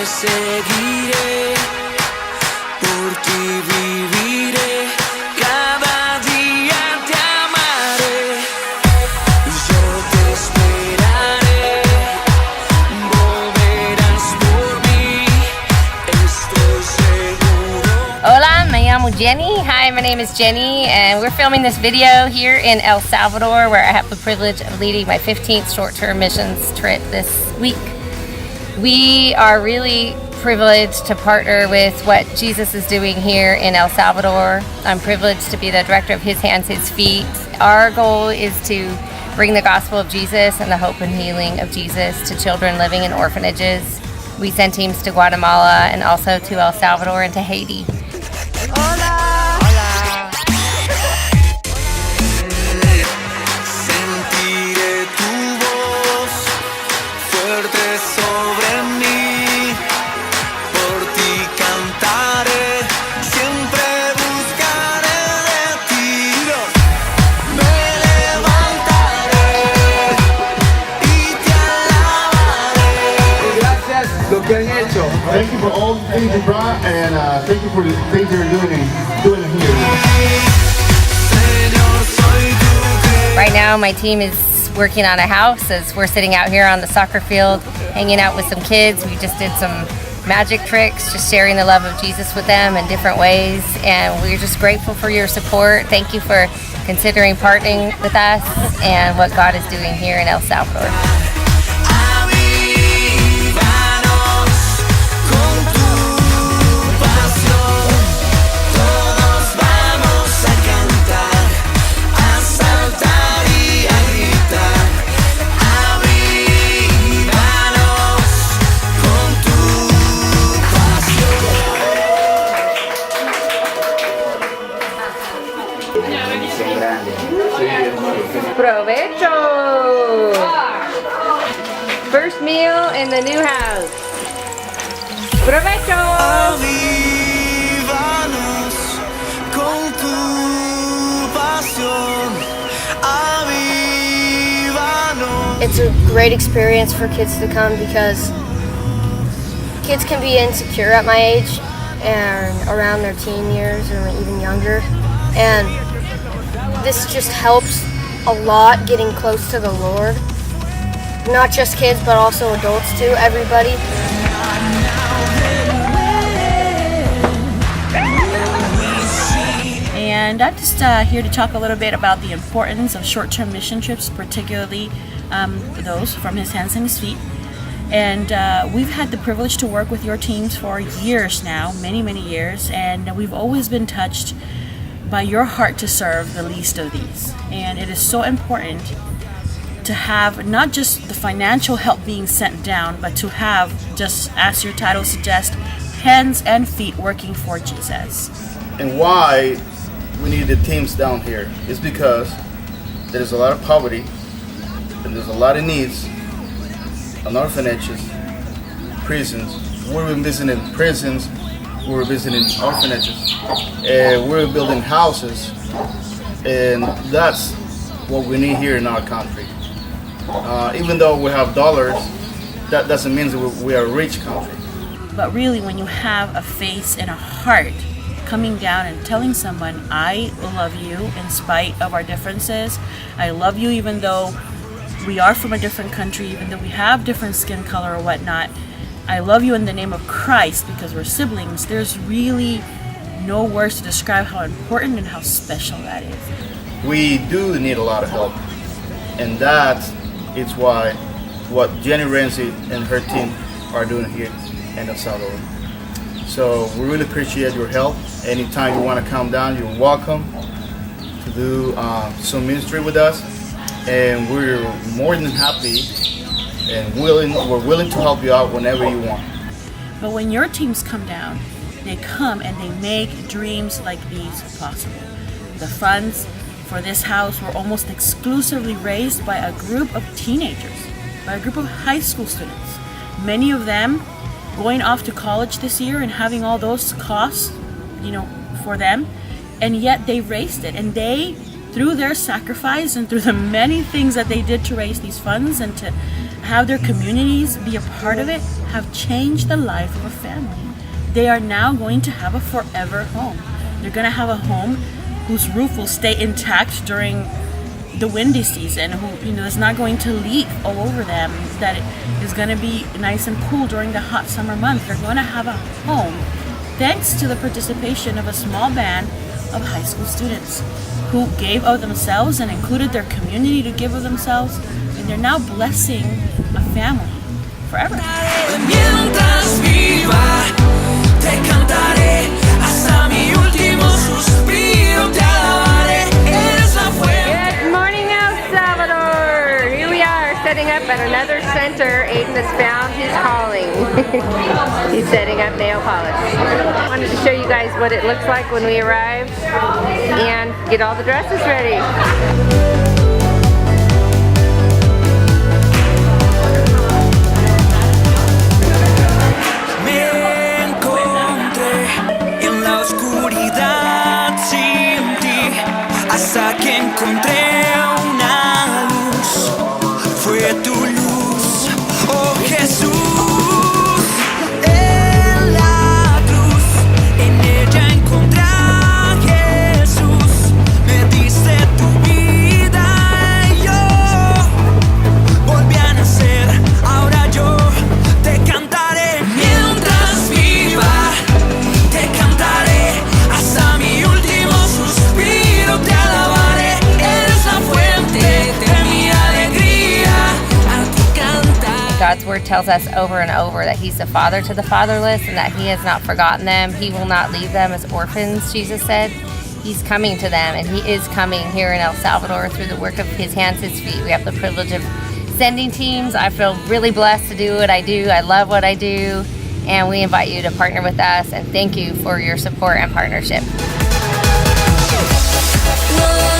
Seguiré, por ti viviré, cada día te amaré, yo te esperaré, volverás por mí, estoy seguro. Hola, me llamo Jenny. Hi, my name is Jenny, and we're filming this video here in El Salvador, where I have the privilege of leading my 15th short-term missions trip this week. We are really privileged to partner with what Jesus is doing here in El Salvador. I'm privileged to be the director of His Hands, His Feet. Our goal is to bring the gospel of Jesus and the hope and healing of Jesus to children living in orphanages. We send teams to Guatemala and also to El Salvador and to Haiti. Hola. Thank you for all the things you brought, and thank you for the things you're doing here. Right now, my team is working on a house as we're sitting out here on the soccer field, hanging out with some kids. We just did some magic tricks, just sharing the love of Jesus with them in different ways, and we're just grateful for your support. Thank you for considering partnering with us and what God is doing here in El Salvador. Provecho! First meal in the new house. Provecho! Avívanos con tu pasión. Avívanos. It's a great experience for kids to come because kids can be insecure at my age and around their teen years or even younger. And this just helps a lot getting close to the Lord. Not just kids, but also adults too, everybody. And I'm just here to talk a little bit about the importance of short-term mission trips, particularly those from His Hands and His Feet. And we've had the privilege to work with your teams for years now, many years, and we've always been touched by your heart to serve the least of these. And it is so important to have not just the financial help being sent down, but to have, just as your title suggests, hands and feet working for Jesus. And why we need the teams down here is because there's a lot of poverty, and there's a lot of needs on orphanages, prisons. We've been visiting prisons, we're visiting orphanages, and we're building houses, and that's what we need here in our country. Even though we have dollars, that doesn't mean that we are a rich country. But really, when you have a face and a heart coming down and telling someone, I love you in spite of our differences, I love you even though we are from a different country, even though we have different skin color or whatnot, I love you in the name of Christ because we're siblings, there's really no words to describe how important and how special that is. We do need a lot of help, and that is why what Jenni Ramsey and her team are doing here in El Salvador. So we really appreciate your help. Anytime you want to come down, you're welcome to do some ministry with us, and we're more than happy and we're willing to help you out whenever you want. But when your teams come down, they come and they make dreams like these possible. The funds for this house were almost exclusively raised by a group of teenagers, by a group of high school students. Many of them going off to college this year and having all those costs, for them, and yet they raised it. And they, through their sacrifice and through the many things that they did to raise these funds and to have their communities be a part of it, have changed the life of a family. They are now going to have a forever home. They're going to have a home whose roof will stay intact during the windy season, who is not going to leak all over them, that it is going to be nice and cool during the hot summer months. They're going to have a home thanks to the participation of a small band of high school students who gave of themselves and included their community to give of themselves, and they're now blessing a family forever. Mientras viva, te cantaré hasta mi último suspiro, te alabaré, eres la fuente. Good morning, El Salvador! Here we are, setting up at another center. Aiden has found his calling. He's setting up nail polish. I wanted to show you guys what it looks like when we arrive and get all the dresses ready. Hasta que encontré una luz, fue tu luz, oh Jesús, en la cruz, en ella encontré a Jesús, me diste tu vida y yo volví a nacer, ahora yo te cantaré mientras viva, te cantaré hasta mi último suspiro, te alabaré, eres la fuente de mi alegría, a tu cantar. God's word tells us over and over that He's the father to the fatherless and that He has not forgotten them. He will not leave them as orphans, Jesus said. He's coming to them, and He is coming here in El Salvador through the work of His hands, His feet. We have the privilege of sending teams. I feel really blessed to do what I do. I love what I do, and we invite you to partner with us, and thank you for your support and partnership. Whoa.